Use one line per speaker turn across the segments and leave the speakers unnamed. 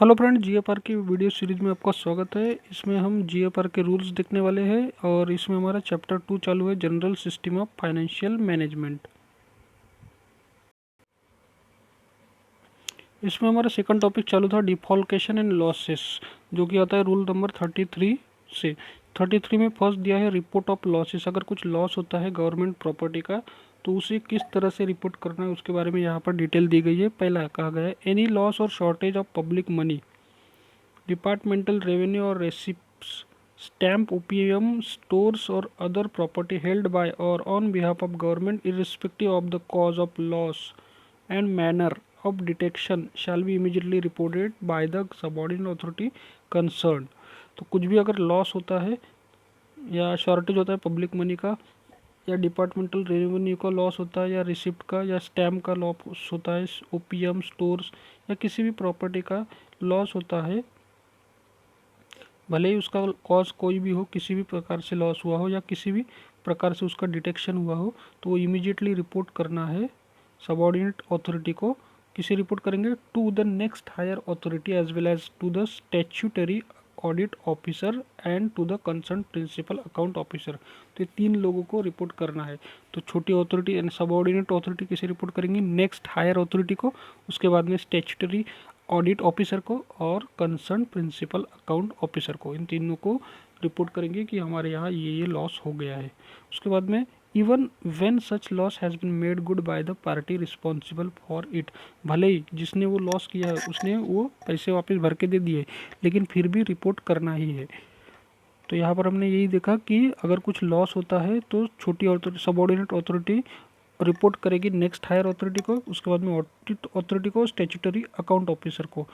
Hello friend, GFR की video series में आपका स्वागत है। इसमें हम जीएफआर के रूल्स देखने वाले हैं और इसमें हमारा चैप्टर 2 चालू है, general system of financial management. इसमें हमारा सेकंड टॉपिक चालू था डिफॉल्केशन एंड लॉसेस, जो कि आता है रूल नंबर 33 से। 33 में फर्स्ट दिया है रिपोर्ट ऑफ लॉसेस। अगर कुछ लॉस होता है गवर्नमेंट प्रॉपर्टी का तो उसे किस तरह से रिपोर्ट करना है उसके बारे में यहाँ पर डिटेल दी गई है। पहला कहा गया है एनी लॉस और shortage of public money, departmental revenue और रेसिप्ट्स, stamp, OPM, stores or other property held by or on behalf of government irrespective of the cause of loss and manner of detection shall be immediately reported by the subordinate authority concerned। तो कुछ भी अगर loss होता है या shortage होता है public money का, या डिपार्टमेंटल रेवेन्यू का लॉस होता है, या रिसिप्ट का या स्टैम्प का लॉस होता है, OPM, स्टोर्स या किसी भी प्रॉपर्टी का लॉस होता है, भले ही उसका कॉज कोई भी हो, किसी भी प्रकार से लॉस हुआ हो या किसी भी प्रकार से उसका डिटेक्शन हुआ हो, तो वो इमीडिएटली रिपोर्ट करना है सबऑर्डिनेट अथॉरिटी को। किसे रिपोर्ट करेंगे? To the next higher authority as well as to the statutory audit officer and to the concern principal account officer. तो ये तीन लोगों को रिपोर्ट करना है। तो छोटी अथॉरिटी यानी सबऑर्डिनेट अथॉरिटी किसे रिपोर्ट करेंगी? नेक्स्ट हायर अथॉरिटी को, उसके बाद में स्टैट्यूटरी ऑडिट ऑफिसर को और कंसर्न प्रिंसिपल अकाउंट ऑफिसर को। इन तीनों को रिपोर्ट करेंगे कि हमारे यहाँ ये लॉस हो गया है। उसके बाद में even when such loss has been made good by the party responsible for it, भले ही जिसने वो लॉस किया है उसने वो पैसे वापस भर के दे दिए, लेकिन फिर भी रिपोर्ट करना ही है। तो यहाँ पर हमने यही देखा कि अगर कुछ लॉस होता है तो छोटी अथॉरिटी, सबऑर्डिनेट अथॉरिटी रिपोर्ट करेगी नेक्स्ट हायर अथॉरिटी को, उसके बाद में ऑडिट अथॉरिटी को, स्टैट्यूटरी अकाउंट ऑफिसर को।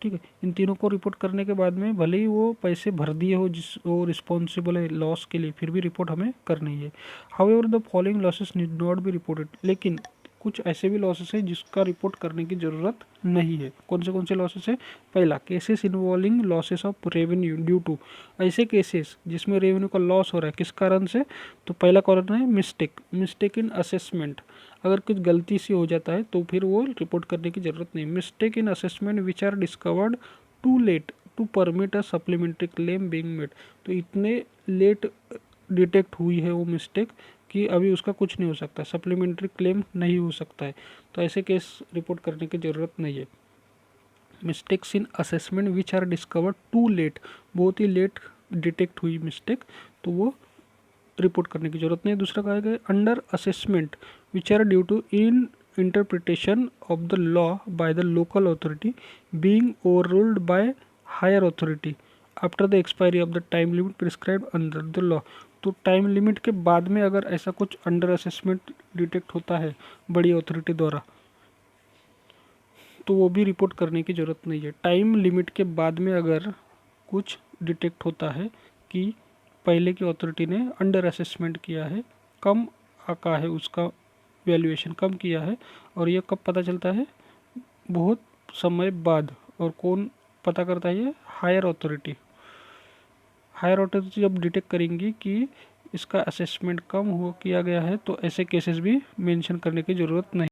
ठीक है, इन तीनों को रिपोर्ट करने के बाद में भले ही वो पैसे भर दिए हो जिस वो रिस्पॉन्सिबल है लॉस के लिए, फिर भी रिपोर्ट हमें करनी है। However the following losses need not be reported, लेकिन कुछ ऐसे भी लॉसेस है जिसका रिपोर्ट करने की ज़रूरत नहीं है। कौन से लॉसेस है? पहला, cases involving losses of revenue due to, ऐसे केसेस जिसमें रेवेन्यू का लॉस हो रहा है किस कारण से? तो पहला कारण है मिस्टेक इन असेसमेंट। अगर कुछ गलती से हो जाता है तो फिर वो रिपोर्ट करने की ज़रूरत नहीं। Mistake in assessment which are discovered too late to permit a supplementary claim being made, तो इतने लेट डिटेक्ट हुई है वो मिस्टेक कि अभी उसका कुछ नहीं हो सकता, सप्लीमेंट्री क्लेम नहीं हो सकता है, तो ऐसे केस रिपोर्ट करने की ज़रूरत नहीं है। Mistakes in assessment which are discovered too late, बहुत ही लेट डिटेक्ट हुई मिस्टेक, तो वो रिपोर्ट करने की जरूरत नहीं है। दूसरा कहा गया under assessment which are due to in interpretation of the law by the local authority being overruled by higher authority after the expiry of the time limit prescribed under the law. तो time limit के बाद में अगर ऐसा कुछ under assessment detect होता है बड़ी अथॉरिटी द्वारा, तो वो भी रिपोर्ट करने की ज़रूरत नहीं है। टाइम लिमिट के बाद में अगर कुछ डिटेक्ट होता है कि पहले की अथॉरिटी ने अंडर असेसमेंट किया है, कम आका है, उसका वैल्यूएशन कम किया है, और ये कब पता चलता है? बहुत समय बाद। और कौन पता करता है? ये हायर अथॉरिटी। हायर अथॉरिटी जब डिटेक्ट करेंगी कि इसका असेसमेंट कम हो किया गया है, तो ऐसे केसेस भी मेंशन करने की ज़रूरत नहीं।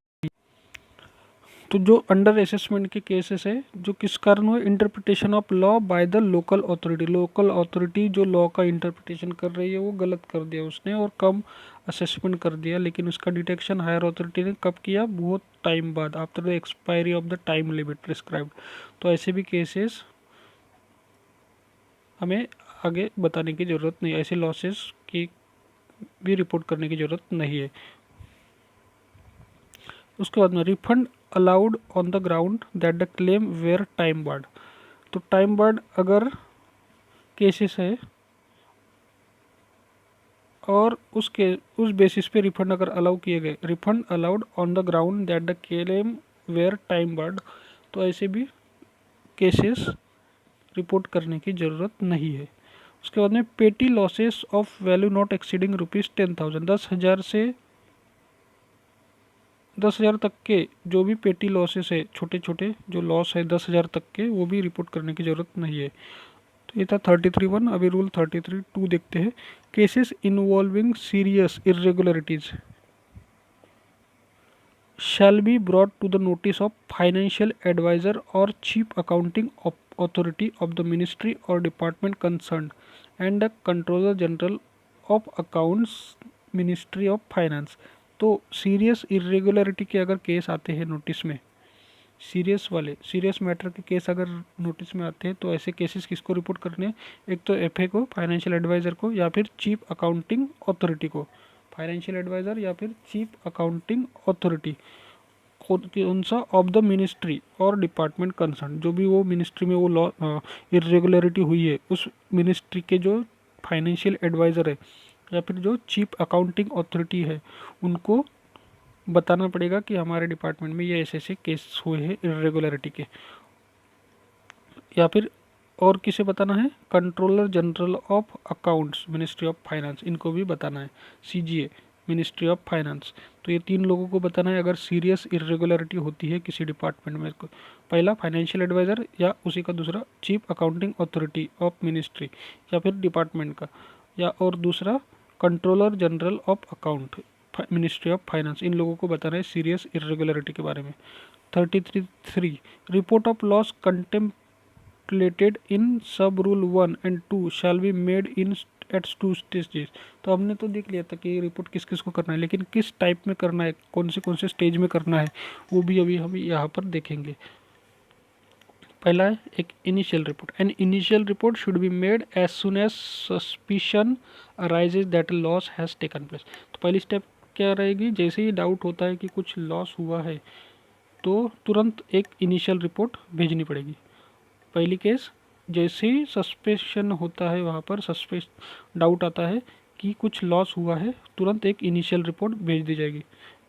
तो जो अंडर असेसमेंट के केसेस है जो किस कारण हुए? Interpretation of law by the local authority, local authority जो लॉ का इंटरप्रिटेशन कर रही है वो गलत कर दिया उसने और कम असेसमेंट कर दिया, लेकिन उसका डिटेक्शन हायर अथॉरिटी ने कब किया? बहुत टाइम बाद, after the expiry of the time limit prescribed. तो ऐसे भी केसेस हमें आगे बताने की ज़रूरत नहीं, ऐसे लॉसेस की भी रिपोर्ट करने की ज़रूरत नहीं है। उसके बाद में refund allowed on the ground that the claim were time barred. तो टाइम बार्ड अगर केसेस है और उस बेसिस पे रिफंड अगर अलाउ किए गए, refund allowed on the ground that the claim were time barred, तो ऐसे भी केसेस रिपोर्ट करने की ज़रूरत नहीं है। उसके बाद में पेटी losses of value not exceeding ₹10,000, 10,000 से 10,000 तक के जो भी पेटी लॉसेस है, छोटे छोटे जो लॉस है 10,000 तक के, वो भी रिपोर्ट करने की ज़रूरत नहीं है। तो ये था 33(1). अभी रूल 33(2) देखते हैं। Cases involving serious irregularities, shall be brought to the notice of financial advisor or chief accounting authority of the ministry or department concerned and the controller general of accounts ministry of finance. तो serious irregularity के अगर case आते हैं notice में, serious matter के case अगर notice में आते हैं तो ऐसे केसेस किसको रिपोर्ट करने हैं? एक तो एफए को, फाइनेंशियल एडवाइज़र को, या फिर चीफ अकाउंटिंग अथॉरिटी को। फाइनेंशियल एडवाइज़र या फिर चीफ अकाउंटिंग अथॉरिटी कौन सा? ऑफ द मिनिस्ट्री और डिपार्टमेंट कंसर्न, जो भी वो मिनिस्ट्री में वो लॉ इरेगुलरिटी हुई है उस मिनिस्ट्री के जो फाइनेंशियल एडवाइज़र है या फिर जो चीफ अकाउंटिंग अथॉरिटी है उनको बताना पड़ेगा कि हमारे डिपार्टमेंट में ये ऐसे केस हुए हैं इरेगुलरिटी के। या फिर और किसे बताना है? Controller general of accounts ministry of finance, इनको भी बताना है। सीजीए मिनिस्ट्री ऑफ फाइनेंस, तो ये तीन लोगों को बताना है अगर सीरियस इरेगुलरिटी होती है किसी डिपार्टमेंट में। पहला फाइनेंशियल एडवाइज़र या उसी का दूसरा chief accounting authority of ministry या फिर डिपार्टमेंट का, या और दूसरा controller general of account ministry of finance. इन लोगों को बताना है सीरियस इरेगुलरिटी के बारे में। 33 report of loss contemplated in sub rule 1 and 2 shall be made in at 2 stages. तो हमने तो देख लिया था कि ये रिपोर्ट किस किस को करना है, लेकिन किस टाइप में करना है, कौन से स्टेज में करना है, वो भी अभी हम यहाँ पर देखेंगे। पहला है एक initial report. An initial report should be made as soon as suspicion arises that loss has taken place. तो पहली स्टेप क्या रहेगी? जैसे ही डाउट होता है कि कुछ लॉस हुआ है तो तुरंत एक इनिशियल रिपोर्ट भेजनी पड़ेगी। पहली केस, जैसे ही सस्पेशन होता है, वहाँ पर डाउट आता है कि कुछ लॉस हुआ है, तुरंत एक इनिशियल रिपोर्ट भेज दी जाएगी।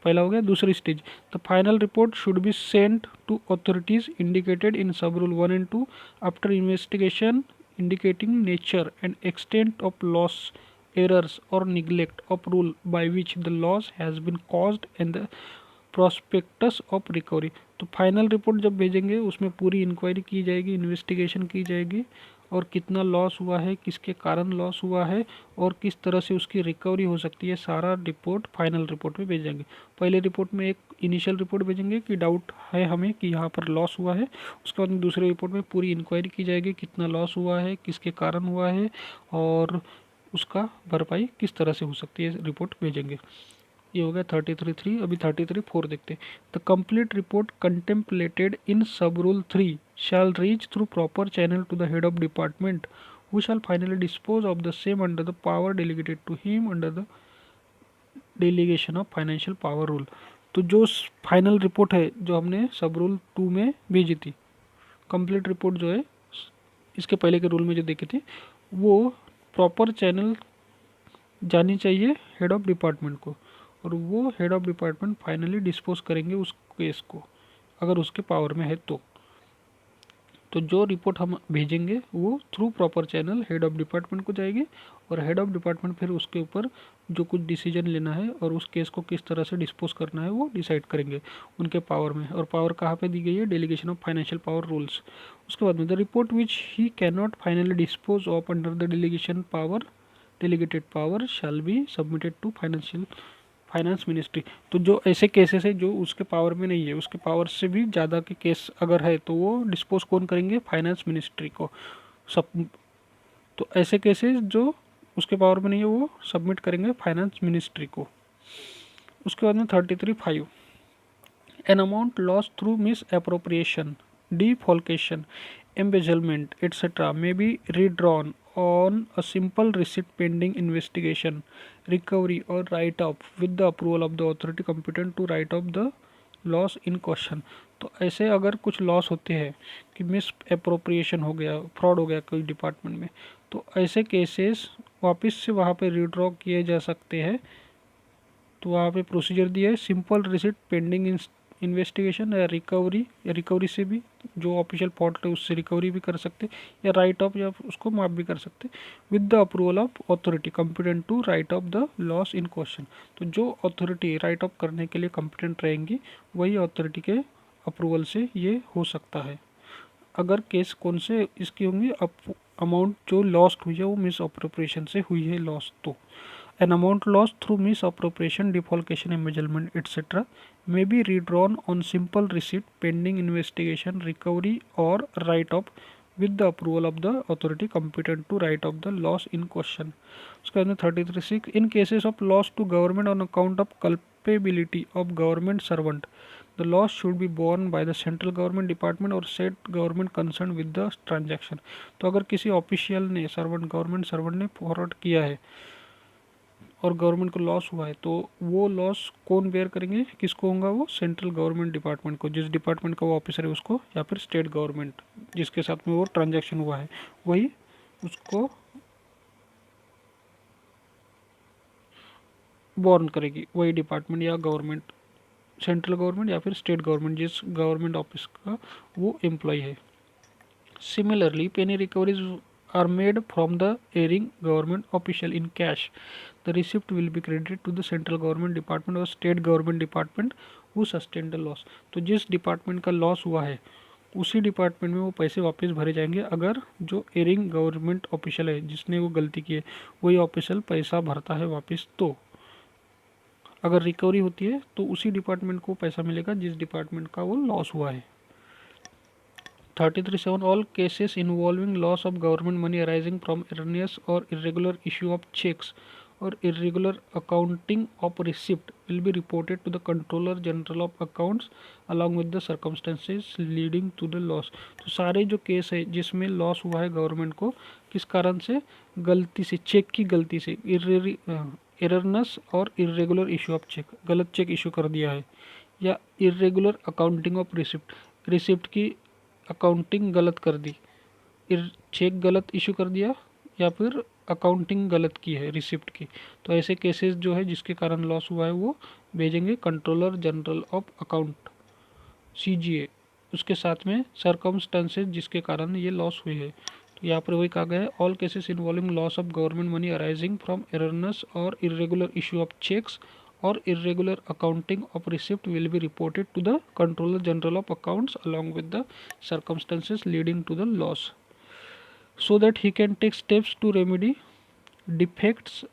पहला हो गया। दूसरी stage, the final report should be sent to authorities indicated in sub rule 1 and 2 after investigation indicating nature and extent of loss, errors or neglect of rule by which the loss has been caused and the prospectus of recovery। तो final report जब भेजेंगे उसमें पूरी inquiry की जाएगी, investigation की जाएगी और कितना लॉस हुआ है, किसके कारण लॉस हुआ है और किस तरह से उसकी रिकवरी हो सकती है, सारा रिपोर्ट फाइनल रिपोर्ट में भेजेंगे। पहले रिपोर्ट में एक इनिशियल रिपोर्ट भेजेंगे कि डाउट है हमें कि यहाँ पर लॉस हुआ है। उसके बाद में दूसरे रिपोर्ट में पूरी इंक्वायरी की जाएगी, कितना लॉस हुआ है, किसके कारण हुआ है और उसका भरपाई किस तरह से हो सकती है, रिपोर्ट भेजेंगे। ये हो गया 33(3). अभी 33(4) देखते हैं। The complete report contemplated in sub rule 3 shall reach through proper channel to the head of department who shall finally dispose of the same under the power delegated to him under the delegation of financial power rule. तो जो final report है जो हमने सब rule 2 में भेजी थी, complete report जो है इसके पहले के रूल में जो देखी थी, वो प्रॉपर चैनल जानी चाहिए हेड ऑफ डिपार्टमेंट को और वो head of department finally dispose करेंगे उस केस को अगर उसके पावर में है तो जो रिपोर्ट हम भेजेंगे वो through proper channel head of department को जाएगी और हेड ऑफ डिपार्टमेंट फिर उसके ऊपर जो कुछ डिसीजन लेना है और उस केस को किस तरह से डिस्पोज करना है वो डिसाइड करेंगे उनके पावर में। और पावर कहाँ पे दी गई है? Delegation of financial power rules. उसके बाद में the report which he can not finally dispose of under the delegation power delegated power shall be submitted to finance ministry. तो जो ऐसे केसेस है जो उसके पावर में नहीं है, उसके पावर से भी ज़्यादा के केस अगर है तो वो डिस्पोज कौन करेंगे? फाइनेंस मिनिस्ट्री को। सब तो ऐसे केसेस जो उसके पावर में नहीं है वो सबमिट करेंगे फाइनेंस मिनिस्ट्री को। उसके बाद में 33(5) an amount loss through miss appropriation, defalcation, embezzlement, etc. may be redrawn on a simple receipt pending investigation, recovery or write-off with the approval of the authority competent to write off the loss in question। तो ऐसे अगर कुछ loss होते हैं कि miss appropriation हो गया, fraud हो गया कोई डिपार्टमेंट में, तो ऐसे केसेस वापस से वहाँ पे रिड्रॉ किए जा सकते हैं। तो वहाँ पे प्रोसीजर दिया है, सिंपल रिसिट पेंडिंग इन्वेस्टिगेशन या रिकवरी से भी जो ऑफिशियल पोर्टल है उससे रिकवरी भी कर सकते या राइट ऑफ या उसको माफ भी कर सकते with the approval of authority competent to write off the loss in question. तो जो अथॉरिटी राइट ऑफ करने के लिए कॉम्पिटेंट रहेंगी वही अथॉरिटी के अप्रूवल से ये हो सकता है। अगर केस कौन से इसकी होंगी, अमाउंट जो लॉस्ट हुई है वो मिस अप्रोप्रिएशन से हुई है लॉस। तो An amount lost through misappropriation, defalcation, embezzlement, etc. may be redrawn on simple receipt pending investigation, recovery, or write-off with the approval of the authority competent to write off the loss in question. उसके बाद में 33(6) in cases of loss to government on account of culpability of government servant, the loss should be borne by the central government department or state government concerned with the transaction. तो अगर किसी official ने government servant ने forward किया है और government को loss हुआ है तो वो लॉस कौन बेयर करेंगे, किसको होगा, वो सेंट्रल गवर्नमेंट डिपार्टमेंट को, जिस डिपार्टमेंट का वो ऑफिसर है उसको, या फिर स्टेट गवर्नमेंट जिसके साथ में वो ट्रांजैक्शन हुआ है वही उसको बॉर्न करेगी, वही डिपार्टमेंट या गवर्नमेंट, सेंट्रल गवर्नमेंट या फिर स्टेट गवर्नमेंट जिस गवर्नमेंट ऑफिस का वो एम्प्लॉय है. Similarly Penney recoveries are made from the erring government official in cash. The receipt will be credited to the central government department or state government department who sustained the loss. तो जिस department का loss हुआ है उसी department में वो पैसे वापस भरे जाएंगे अगर जो एरिंग गवर्नमेंट ऑफिशियल है जिसने वो गलती की है वही ऑफिशियल पैसा भरता है वापस. तो अगर रिकवरी होती है तो उसी डिपार्टमेंट को पैसा मिलेगा जिस डिपार्टमेंट का वो लॉस हुआ है. 33(7) All cases involving loss of government money arising from erroneous or irregular issue of checks or irregular accounting of receipt will be reported to the Controller General of Accounts along with the circumstances leading to the loss. तो सारे जो case है जिसमें loss हुआ है government को किस कारण से, गलती से, चेक की गलती से, एररनेस और इरेगुलर इशू ऑफ चेक, गलत चेक इशू कर दिया है, या irregular accounting of receipt, receipt की अकाउंटिंग गलत कर दी, चेक गलत इशू कर दिया, या फिर अकाउंटिंग गलत की है रिसिप्ट की. तो ऐसे केसेस जो है जिसके कारण लॉस हुआ है वो भेजेंगे controller general of account CGA, उसके साथ में सर्कमस्टेंसेज जिसके कारण ये लॉस हुई है. तो यहाँ पर वही कहा गया है, all cases involving loss of government money arising from erroneous और irregular issue of cheques or irregular accounting of receipt will be reported to the Controller General of Accounts along with the circumstances leading to the loss so that he can take steps to remedy defects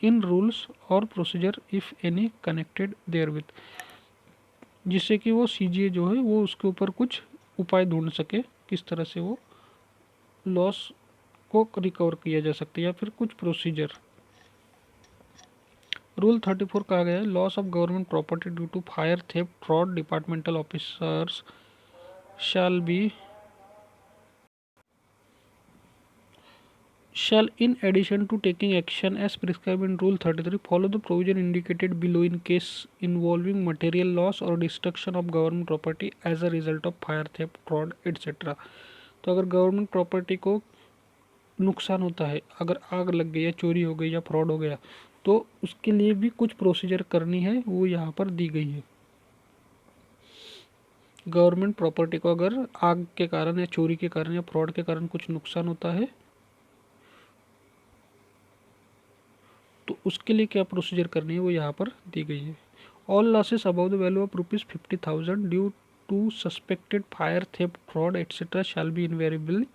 in rules or procedure if any connected therewith, जिससे कि वो CGA जो है वो उसके ऊपर कुछ उपाय ढूंढ सके किस तरह से वो लॉस को रिकवर किया जा सकता है या फिर कुछ प्रोसीजर. रूल 34 कहा गया है, loss of government property due to fire, theft, fraud, departmental officers shall in addition to taking action as prescribed in Rule 33 follow the provision indicated below in case involving material loss or destruction of government property as a result of fire, theft, fraud, etc. तो अगर government property को नुकसान होता है, अगर आग लग गई या चोरी हो गई या फ्रॉड हो गया तो उसके लिए भी कुछ प्रोसीजर करनी है, वो यहाँ पर दी गई है. गवर्नमेंट प्रॉपर्टी को अगर आग के कारण या चोरी के कारण या फ्रॉड के कारण कुछ नुकसान होता है तो उसके लिए क्या प्रोसीजर करनी है वो यहाँ पर दी गई है. All losses above the value of ₹50,000 due to suspected fire, theft, fraud etcetera shall be invariably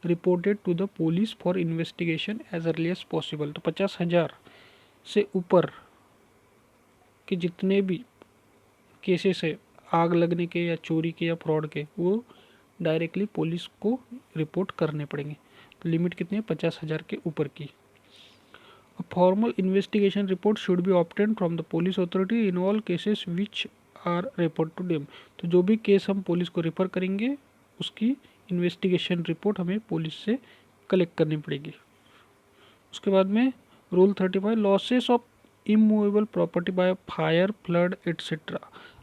reported to the police for investigation as early as possible. तो 50,000 से ऊपर के जितने भी केसेस है आग लगने के या चोरी के या फ्रॉड के वो डायरेक्टली पुलिस को रिपोर्ट करने पड़ेंगे. तो लिमिट कितनी है, 50,000 के ऊपर की. A formal investigation report should be obtained from the police authority in all cases which are referred to them. तो जो भी केस हम पुलिस को रेफर करेंगे उसकी इन्वेस्टिगेशन रिपोर्ट हमें पुलिस से कलेक्ट करनी पड़ेगी. उसके बाद में rule 35 losses of immovable property bye fire, flood etcetera.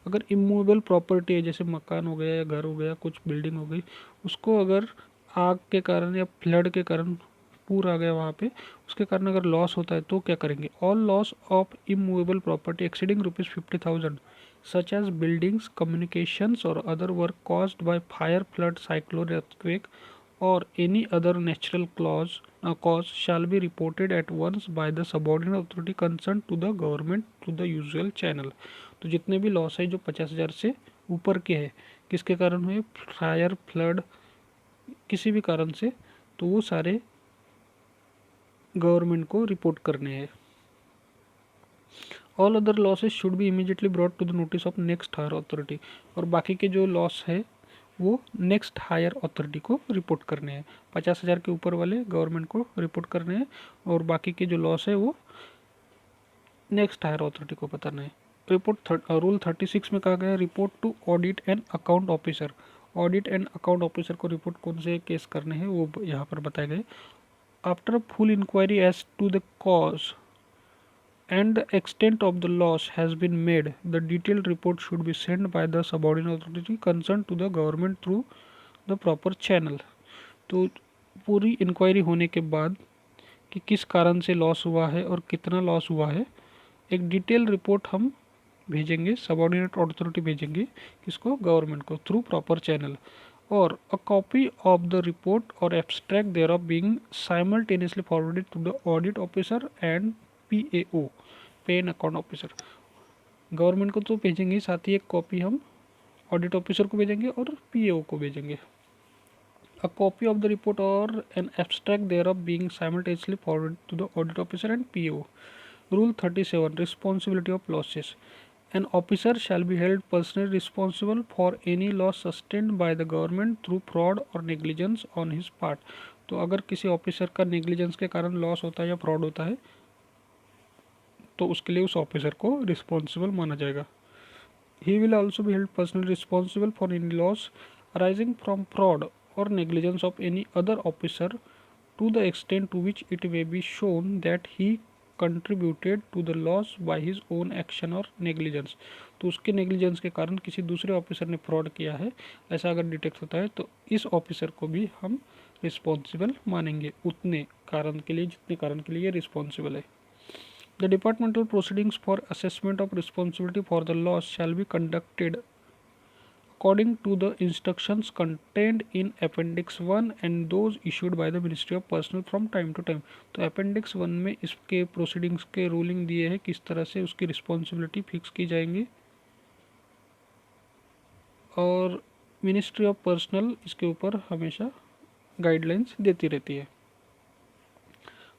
अगर इमूवेबल प्रॉपर्टी है जैसे मकान हो गया या घर हो गया, कुछ बिल्डिंग हो गई, उसको अगर आग के कारण या फ्लड के कारण पूर आ गया वहाँ पे, उसके कारण अगर लॉस होता है तो क्या करेंगे. All loss of immovable property exceeding ₹50,000 such as buildings, communications और other work caused by fire, flood, cyclone, earthquake और any other natural cause shall be reported at once by the subordinate authority concerned to the government through the usual channel. तो जितने भी loss है जो 50,000 से ऊपर के हैं किसके कारण हुए, फायर, फ्लड, किसी भी कारण से, तो वो सारे गवर्नमेंट को रिपोर्ट करने हैं. All other losses should be immediately brought to the notice of next higher authority, और बाकी के जो लॉस है वो नेक्स्ट हायर अथॉरिटी को रिपोर्ट करने हैं। 50,000 के ऊपर वाले गवर्नमेंट को रिपोर्ट करने हैं और बाकी के जो लॉस है वो नेक्स्ट हायर अथॉरिटी को बताना है। रूल 36 में कहा गया है report to audit and account officer. Audit and account officer को रिपोर्ट कौन से केस करने हैं वो यहाँ पर बताए गए। After full inquiry as to the cause and the extent of the loss has been made, the detailed report should be sent by the subordinate authority concerned to the government through the proper channel। तो पूरी inquiry होने के बाद कि किस कारण से loss हुआ है और कितना लॉस हुआ है, एक डिटेल रिपोर्ट हम भेजेंगे, सबऑर्डिनेट अथॉरिटी भेजेंगे किसको, गवर्नमेंट को, थ्रू प्रॉपर चैनल। और a copy of the report और abstract thereof being simultaneously forwarded to the audit officer and PAO, pay and account officer. Government को तो भेजेंगे, साथ ही एक कॉपी हम ऑडिट ऑफिसर को भेजेंगे और PAO को भेजेंगे। A copy of the report और an abstract thereof being simultaneously forwarded to the audit officer and PAO। Rule 37 responsibility of losses. An officer shall be held personally responsible for any loss sustained by the government through fraud or negligence on his part। तो अगर किसी officer का negligence के कारण loss होता है या fraud होता है तो उसके लिए उस ऑफिसर को रिस्पॉन्सिबल माना जाएगा। He will also be held personally responsible for any loss arising from fraud or negligence of any other officer to the extent to which it may be shown that he contributed to the loss by his own action or negligence। तो उसके negligence के कारण किसी दूसरे officer ने fraud किया है, ऐसा अगर डिटेक्ट होता है तो इस ऑफिसर को भी हम रिस्पॉन्सिबल मानेंगे उतने कारण के लिए जितने कारण के लिए रिस्पॉन्सिबल है। The departmental proceedings for assessment of responsibility for the loss shall be conducted according to the instructions contained in Appendix 1 and those issued by the Ministry of Personnel from time to time। तो Appendix 1 में इसके proceedings के ruling दिए हैं किस तरह से उसकी रिस्पॉन्सिबिलिटी फिक्स की जाएंगी और मिनिस्ट्री ऑफ पर्सनल इसके ऊपर हमेशा गाइडलाइंस देती रहती है।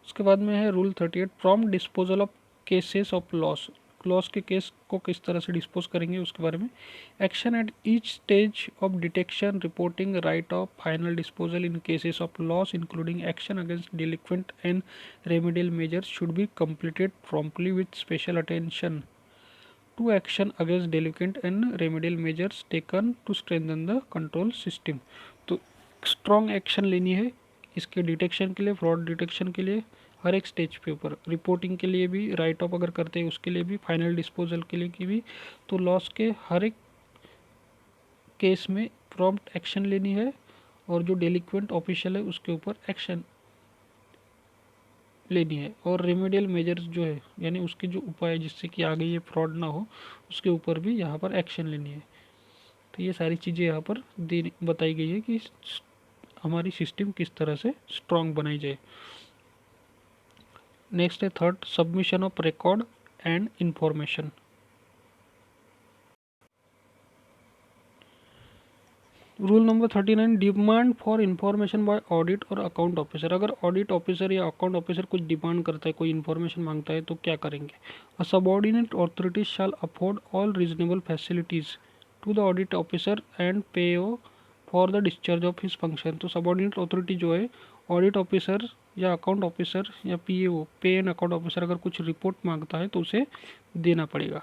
उसके बाद में है rule 38 prompt disposal of cases of loss. Loss के केस को किस तरह से डिस्पोज करेंगे उसके बारे में। Action at each stage of detection reporting write off final disposal in cases of loss including action against delinquent and remedial measures should be completed promptly with special attention to action against delinquent and remedial measures taken to strengthen the control system. तो strong action लेनी है इसके detection के लिए, fraud detection के लिए हर एक stage पे ऊपर, रिपोर्टिंग के लिए भी, राइट ऑफ अगर करते हैं उसके लिए भी, फाइनल डिस्पोजल के लिए की भी। तो लॉस के हर एक केस में प्रॉम्प्ट एक्शन लेनी है और जो डेलिक्वेंट ऑफिशियल है उसके ऊपर एक्शन लेनी है और रेमेडियल मेजर्स जो है यानी उसके जो उपाय जिससे कि आगे ये फ्रॉड ना हो उसके ऊपर भी यहाँ पर एक्शन लेनी है। तो ये सारी चीज़ें यहाँ पर बताई गई है कि हमारी सिस्टम किस तरह से स्ट्रॉन्ग बनाई जाए। नेक्स्ट है third submission of record and information. Rule number 39 demand for information by audit और अकाउंट ऑफिसर। अगर ऑडिट ऑफिसर या अकाउंट ऑफिसर कुछ डिमांड करता है, कोई इन्फॉर्मेशन मांगता है तो क्या करेंगे। A subordinate authority shall afford all reasonable facilities to the audit officer and PAO for the discharge of his function. तो सबऑर्डिनेट अथॉरिटी जो है ऑडिट ऑफिसर या अकाउंट ऑफिसर या PAO, pay and account officer, अगर कुछ report मांगता है तो उसे देना पड़ेगा।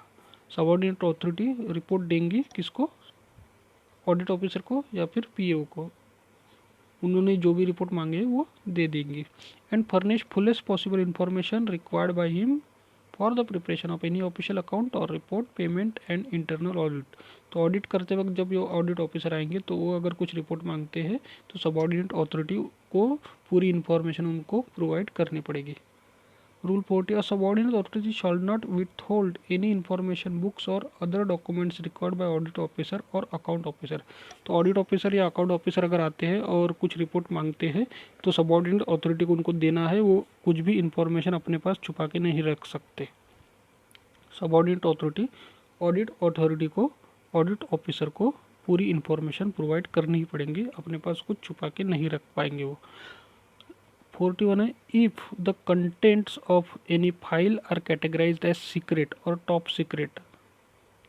सबऑर्डिनेट अथॉरिटी रिपोर्ट देंगी किसको, ऑडिट ऑफिसर को या फिर PAO को, उन्होंने जो भी रिपोर्ट मांगे वो दे देंगी। And furnish fullest possible information required by him for the preparation of any official account और report, payment and internal audit. तो ऑडिट करते वक्त जब ये ऑडिट ऑफिसर आएंगे तो वो अगर कुछ रिपोर्ट मांगते हैं तो सबऑर्डिनेट अथॉरिटी को पूरी इन्फॉर्मेशन उनको प्रोवाइड करनी पड़ेगी। Rule 40 a subordinate authority shall not withhold any information, books or other documents required by audit officer or account officer। तो ऑडिट ऑफिसर या अकाउंट ऑफिसर अगर आते हैं और कुछ रिपोर्ट मांगते हैं तो सबऑर्डिनेट अथॉरिटी को उनको देना है, वो कुछ भी इंफॉर्मेशन अपने पास छुपा के नहीं रख सकते। सबऑर्डिनेट अथॉरिटी को ऑडिट ऑफिसर को पूरी इंफॉर्मेशन प्रोवाइड करनी ही पड़ेंगी, अपने पास कुछ छुपा के नहीं रख पाएंगे वो। 41 है, if the contents of any file are categorised as secret और top secret,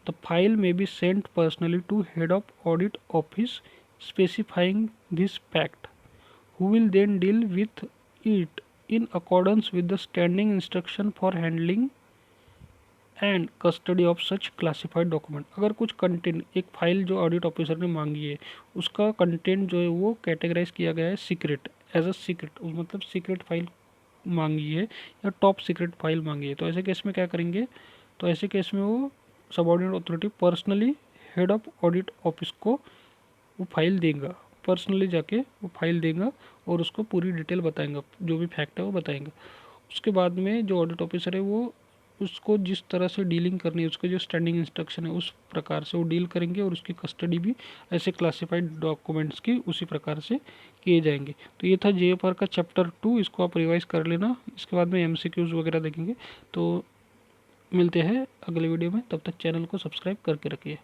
the file may be sent personally to head of audit office specifying this fact, who will then deal with it in accordance with the standing instruction for handling and custody of such classified document. अगर कुछ content, एक file जो audit officer ने मांगी है उसका content जो है वो कैटेगराइज किया गया है सीक्रेट, एज अ सीक्रेट, मतलब सीक्रेट फाइल मांगी है या टॉप सीक्रेट फाइल मांगी है, तो ऐसे केस में क्या करेंगे, तो ऐसे केस में वो subordinate authority personally head of audit office को वो फाइल देगा, पर्सनली जाके वो फाइल देगा और उसको पूरी डिटेल बताएंगे, जो भी फैक्ट है वो बताएंगे। उसके बाद में जो ऑडिट ऑफिसर है वो उसको जिस तरह से डीलिंग करनी है, उसके जो स्टैंडिंग इंस्ट्रक्शन है उस प्रकार से वो डील करेंगे और उसकी कस्टडी भी ऐसे क्लासिफाइड डॉक्यूमेंट्स की उसी प्रकार से किए जाएंगे। तो ये था जेएफआर का चैप्टर 2, इसको आप रिवाइज कर लेना। इसके बाद में एमसीक्यूज वगैरह देखेंगे। तो मिलते हैं अगले वीडियो में, तब तक चैनल को सब्सक्राइब करके रखिए।